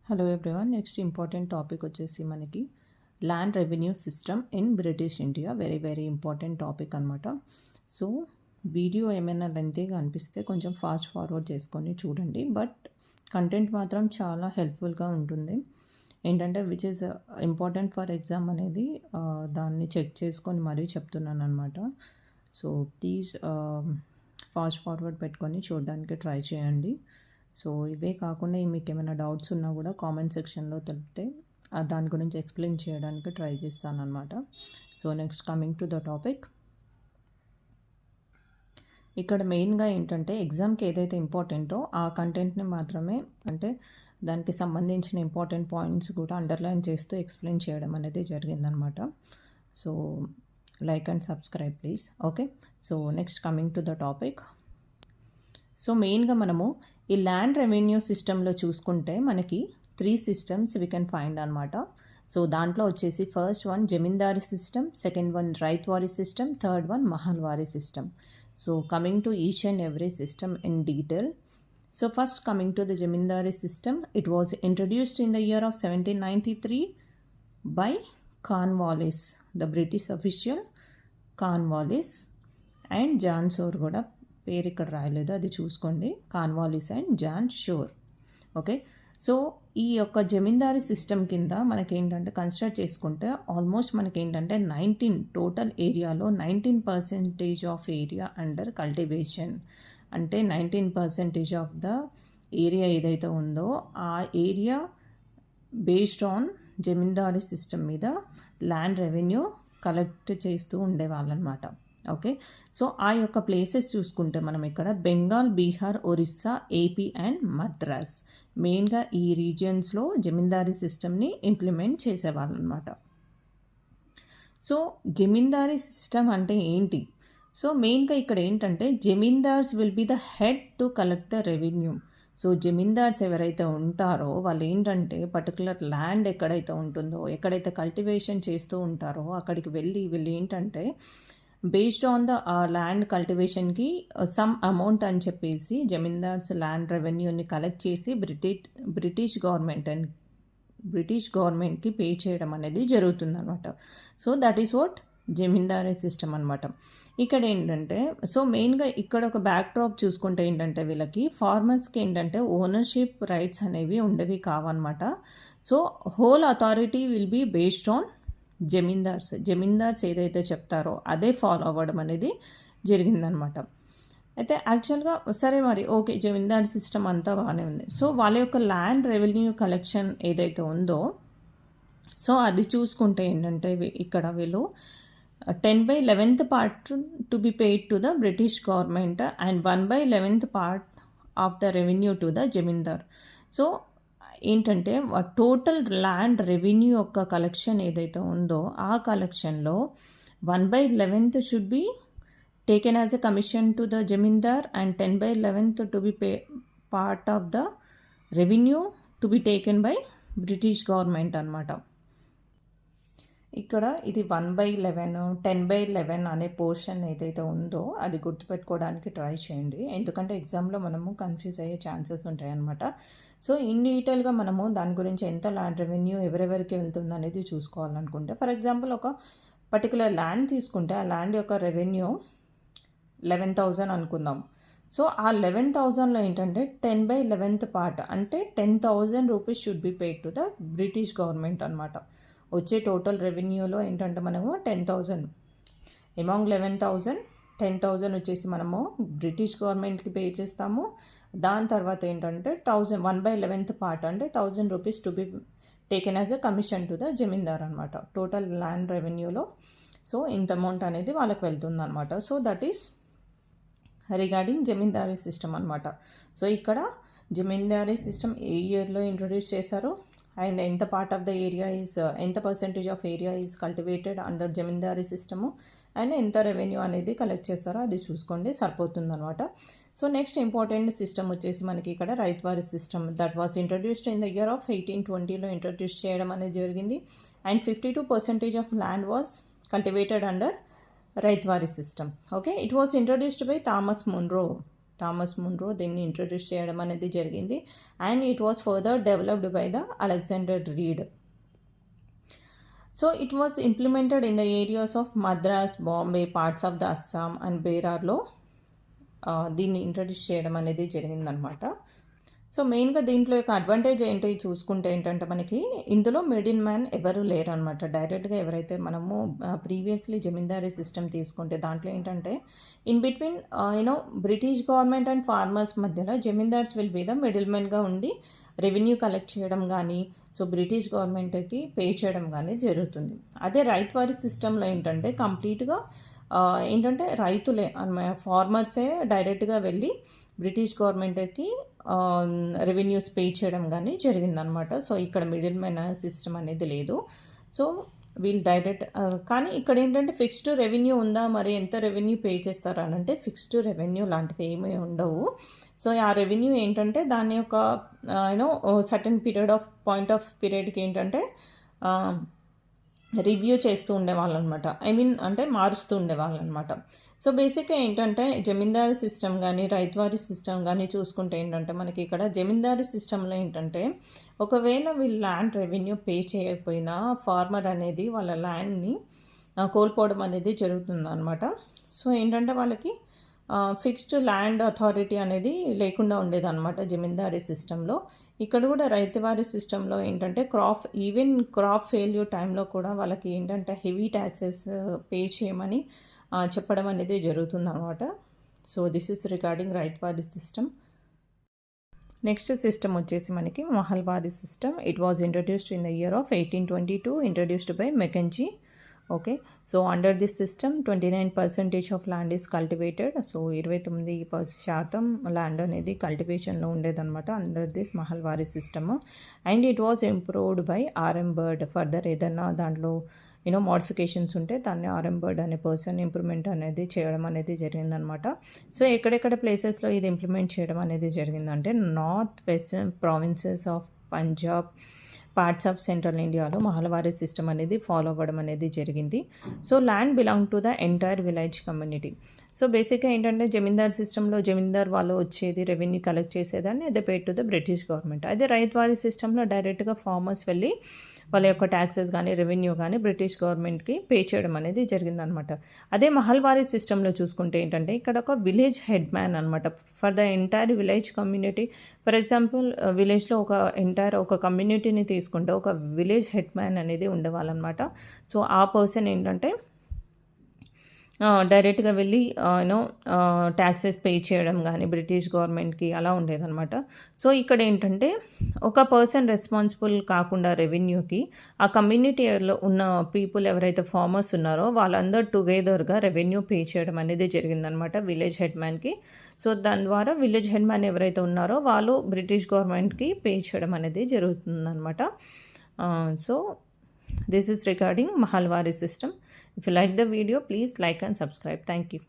Hello everyone. Next important topic వచ్చేసి మనకి land revenue system in British India. Very very important topic అనమాట. So video ఏమైనా లెంతీగా అనిపిస్తే కొంచెం ఫాస్ట్ ఫార్వర్డ్ చేసుకొని చూడండి, బట్ కంటెంట్ మాత్రం చాలా హెల్ప్ఫుల్గా ఉంటుంది. ఏంటంటే which is important for exam అనేది దాన్ని చెక్ చేసుకొని మరీ చెప్తున్నాను అనమాట. సో ప్లీజ్ ఫాస్ట్ ఫార్వర్డ్ పెట్టుకొని చూడడానికి ట్రై చేయండి. సో ఇవే కాకుండా మీకు ఏమైనా డౌట్స్ ఉన్నా కూడా కామెంట్ సెక్షన్లో తెలిపితే దాని గురించి ఎక్స్ప్లెయిన్ చేయడానికి ట్రై చేస్తాను అనమాట. So next coming to the topic. ఇక్కడ మెయిన్గా ఏంటంటే ఎగ్జామ్కి ఏదైతే ఇంపార్టెంటో ఆ కంటెంట్ని మాత్రమే, అంటే దానికి సంబంధించిన ఇంపార్టెంట్ పాయింట్స్ కూడా అండర్లైన్ చేస్తూ ఎక్స్ప్లెయిన్ చేయడం అనేది జరిగిందనమాట. So like and subscribe please. Okay, so next coming to the topic. So మెయిన్గా మనము ఈ ల్యాండ్ రెవెన్యూ సిస్టంలో చూసుకుంటే మనకి 3 సిస్టమ్స్ వీ కెన్ ఫైండ్ అనమాట. సో దాంట్లో వచ్చేసి first one zamindari system, second one ryotwari system, third one Mahalwari system. So coming to each and every system in detail. So first coming to the zamindari system, it was introduced in the year of 1793 by Cornwallis, the British official Cornwallis and John Shore. కూడా పేరు ఇక్కడ రాయలేదు, అది చూసుకోండి. Cornwallis and John Shore. Okay, so ఈ యొక్క జమీందారీ system కింద మనకేంటంటే కన్సిడర్ చేసుకుంటే ఆల్మోస్ట్ మనకేంటంటే 19 టోటల్ ఏరియాలో 19% ఆఫ్ ఏరియా అండర్ కల్టివేషన్. అంటే 19% ఆఫ్ ద ఏరియా ఏదైతే ఉందో ఆ area based on zamindari system మీద ల్యాండ్ రెవెన్యూ కలెక్ట్ చేస్తూ ఉండేవాళ్ళనమాట. ఓకే, సో ఆ యొక్క ప్లేసెస్ చూసుకుంటే మనం ఇక్కడ బెంగాల్, బీహార్, ఒరిస్సా, ఏపీ అండ్ మద్రాస్, మెయిన్గా ఈ రీజియన్స్లో జమీందారీ సిస్టమ్ని ఇంప్లిమెంట్ చేసేవాళ్ళు అనమాట. సో జమీందారీ సిస్టమ్ అంటే ఏంటి? సో మెయిన్గా ఇక్కడ ఏంటంటే zamindars will be the head to collect the revenue. So zamindars ఎవరైతే ఉంటారో వాళ్ళు ఏంటంటే పర్టికులర్ ల్యాండ్ ఎక్కడైతే ఉంటుందో, ఎక్కడైతే కల్టివేషన్ చేస్తూ ఉంటారో అక్కడికి వెళ్ళి వీళ్ళు ఏంటంటే బేస్డ్ ఆన్ ద ల్యాండ్ కల్టివేషన్కి సమ్ అమౌంట్ అని చెప్పేసి జమీందార్స్ ల్యాండ్ రెవెన్యూని కలెక్ట్ చేసి బ్రిటిష్ గవర్నమెంట్కి పే చేయడం అనేది జరుగుతుంది అనమాట. So that is what zamindari system అనమాట. ఇక్కడ ఏంటంటే సో మెయిన్గా ఇక్కడ ఒక బ్యాక్ డ్రాప్ చూసుకుంటే ఏంటంటే వీళ్ళకి ఫార్మర్స్కి ఏంటంటే ఓనర్షిప్ రైట్స్ అనేవి ఉండేవి కావన్నమాట. So whole authority will be based on zamindars ఏదైతే చెప్తారో అదే ఫాలో అవ్వడం అనేది జరిగిందనమాట. అయితే యాక్చువల్గా సరే మరి ఓకే, జమీందార్ సిస్టమ్ అంతా బాగానే ఉంది. సో వాళ్ళ యొక్క ల్యాండ్ రెవెన్యూ కలెక్షన్ ఏదైతే ఉందో సో అది చూసుకుంటే ఏంటంటే ఇక్కడ వీళ్ళు 10/11 part to be paid to the British government and 1/11 part of the revenue to the Zamindar. So ఏంటంటే టోటల్ ల్యాండ్ రెవెన్యూ యొక్క కలెక్షన్ ఏదైతే ఉందో ఆ కలెక్షన్లో 1/11 should be taken as a commission to the Zamindar and 10/11 to be part of the revenue to be taken by British government అనమాట. ఇక్కడ ఇది 1/11, 10/11 అనే పోర్షన్ ఏదైతే ఉందో అది గుర్తుపెట్టుకోవడానికి ట్రై చేయండి, ఎందుకంటే ఎగ్జామ్లో మనము కన్ఫ్యూజ్ అయ్యే ఛాన్సెస్ ఉంటాయన్నమాట. సో ఇన్ డీటెయిల్గా మనము దాని గురించి ఎంత ల్యాండ్ రెవెన్యూ ఎవరెవరికి వెళ్తుంది అనేది చూసుకోవాలనుకుంటే, ఫర్ ఎగ్జాంపుల్ ఒక పర్టికులర్ ల్యాండ్ తీసుకుంటే ఆ ల్యాండ్ యొక్క రెవెన్యూ 11,000 అనుకుందాం. సో ఆ 11,000లో ఏంటంటే 10/11 పార్ట్ అంటే 10,000 rupees should be paid to the British government అనమాట. వచ్చే టోటల్ రెవెన్యూలో ఏంటంటే మనము 10,000 అమాంగ్ 11,000 10,000 వచ్చేసి మనము బ్రిటిష్ గవర్నమెంట్కి పే చేస్తాము. దాని తర్వాత ఏంటంటే 1/11 పార్ట్ అంటే 1,000 rupees to be taken as a commission to the zamindar అనమాట. టోటల్ ల్యాండ్ రెవెన్యూలో సో ఇంత అమౌంట్ అనేది వాళ్ళకి వెళ్తుంది అనమాట. So that is regarding zamindari system అనమాట. సో ఇక్కడ జమీందారీ సిస్టమ్ ఏ ఇయర్లో ఇంట్రొడ్యూస్ చేశారు అండ్ ఎంత పార్ట్ ఆఫ్ ద ఏరియా ఎంత percentage of area is cultivated under zamindari system and ఎంత రెవెన్యూ అనేది కలెక్ట్ చేస్తారో అది చూసుకోండి, సరిపోతుంది అనమాట. సో నెక్స్ట్ ఇంపార్టెంట్ సిస్టమ్ వచ్చేసి మనకి ఇక్కడ ryotwari system. That was introduced in the year of 1820లో ఇంట్రడ్యూస్ చేయడం అనేది జరిగింది and 52% of land was cultivated under ryotwari system. Okay, it was introduced by Thomas Munro Thomas Munro దీన్ని ఇంట్రడ్యూస్ చేయడం అనేది జరిగింది. And it was further developed by the Alexander Read. So it was implemented in the areas of Madras, Bombay, parts of the Assam and బీహార్లో దీన్ని introduce చేయడం అనేది జరిగిందనమాట. So మెయిన్గా దీంట్లో యొక్క అడ్వాంటేజ్ ఏంటి చూసుకుంటే ఏంటంటే మనకి ఇందులో మిడిల్ మ్యాన్ ఎవరు లేరు అనమాట. డైరెక్ట్గా ఎవరైతే మనము ప్రీవియస్లీ జమీందారీ సిస్టమ్ తీసుకుంటే దాంట్లో ఏంటంటే in between British government and farmers మధ్యలో zamindars will be the middle మ్యాన్గా ఉండి రెవెన్యూ కలెక్ట్ చేయడం కానీ సో బ్రిటిష్ గవర్నమెంట్కి పే చేయడం కానీ జరుగుతుంది. అదే రైతువారీ సిస్టంలో ఏంటంటే కంప్లీట్గా ఏంటంటే రైతులే ఫార్మర్సే డైరెక్ట్గా వెళ్ళి బ్రిటిష్ గవర్నమెంట్కి రెవెన్యూస్ పే చేయడం కానీ జరిగిందనమాట. సో ఇక్కడ మిడిల్ మ్యాన్ సిస్టమ్ అనేది లేదు. సో వీళ్ళు డైరెక్ట్ కానీ ఇక్కడ ఏంటంటే ఫిక్స్డ్ రెవెన్యూ ఉందా, మరి ఎంత రెవెన్యూ పే చేస్తారు అని అంటే ఫిక్స్డ్ రెవెన్యూ లాంటివి ఏమీ ఉండవు. సో ఆ రెవెన్యూ ఏంటంటే దాని యొక్క సర్టన్ పాయింట్ ఆఫ్ పీరియడ్కి ఏంటంటే రివ్యూ చేస్తూ ఉండేవాళ్ళు అనమాట. అంటే మారుస్తూ ఉండేవాళ్ళు అనమాట. సో బేసిక్గా ఏంటంటే జమీందారీ సిస్టమ్ కానీ రైతువారీ సిస్టమ్ కానీ చూసుకుంటే ఏంటంటే మనకి ఇక్కడ జమీందారీ సిస్టంలో ఏంటంటే ఒకవేళ వీళ్ళు ల్యాండ్ రెవెన్యూ పే చేయకపోయినా ఫార్మర్ అనేది వాళ్ళ ల్యాండ్ని కోల్పోవడం అనేది జరుగుతుంది అనమాట. సో ఏంటంటే వాళ్ళకి ఫిక్స్డ్ ల్యాండ్ అథారిటీ అనేది లేకుండా ఉండేదన్నమాట జమీందారీ సిస్టంలో. ఇక్కడ కూడా రైతువారీ సిస్టంలో ఏంటంటే క్రాప్ ఫెయిల్యూర్ టైంలో కూడా వాళ్ళకి ఏంటంటే హెవీ ట్యాక్సెస్ పే చేయమని చెప్పడం అనేది జరుగుతుందన్నమాట. So this is regarding ryotwari system. Next system వచ్చేసి మనకి Mahalwari system. It was introduced in the year of 1822, introduced by Mackenzie. Okay, so under this system 29% of land is cultivated. So 29% land అనేది కల్టివేషన్లో ఉండేదన్నమాట under this Mahalwari system. And it was improved by RM bird. Further ఏదైనా దాంట్లో modifications ఉంటే దాన్ని RM bird అనే person improvement అనేది చేయడం అనేది జరిగిందనమాట. సో ఎక్కడెక్కడ ప్లేసెస్లో ఇది ఇంప్లిమెంట్ చేయడం అనేది జరిగిందంటే north western provinces of Punjab, parts of central ఇండియాలో మహల్వారీ సిస్టమ్ అనేది ఫాలో అవ్వడం అనేది జరిగింది. So land belong to the entire village community. So బేసిక్గా ఏంటంటే జమీందార్ సిస్టంలో జమీందార్ వాళ్ళు వచ్చేది రెవెన్యూ కలెక్ట్ చేసేదాన్ని అదే paid to the British government. అదే రైతువారీ సిస్టంలో డైరెక్ట్గా ఫార్మర్స్ వెళ్ళి వాళ్ళ యొక్క ట్యాక్సెస్ కానీ రెవెన్యూ కానీ బ్రిటిష్ గవర్నమెంట్కి పే చేయడం అనేది జరిగిందనమాట. అదే మహల్వారీ సిస్టంలో చూసుకుంటే ఏంటంటే ఇక్కడ ఒక విలేజ్ హెడ్ మ్యాన్ అనమాట for the entire village community. For example విలేజ్లో ఒక కమ్యూనిటీని తీసుకుంటే ఒక విలేజ్ హెడ్ మ్యాన్ అనేది ఉండేవాళ్ళనమాట. సో ఆ పర్సన్ ఏంటంటే డైరెక్ట్గా వెళ్ళి ట్యాక్సెస్ పే చేయడం కానీ బ్రిటిష్ గవర్నమెంట్కి అలా ఉండేదన్నమాట. సో ఇక్కడ ఏంటంటే ఒక పర్సన్ రెస్పాన్సిబుల్ కాకుండా రెవెన్యూకి ఆ కమ్యూనిటీలో ఉన్న పీపుల్ ఎవరైతే ఫార్మర్స్ ఉన్నారో వాళ్ళందరూ టుగెదర్గా రెవెన్యూ పే చేయడం అనేది జరిగిందనమాట విలేజ్ హెడ్ మ్యాన్కి. సో దాని ద్వారా విలేజ్ హెడ్ మ్యాన్ ఎవరైతే ఉన్నారో వాళ్ళు బ్రిటిష్ గవర్నమెంట్కి పే చేయడం అనేది జరుగుతుందన్నమాట. So this is regarding Mahalwari system. If you like the video, please like and subscribe. Thank you.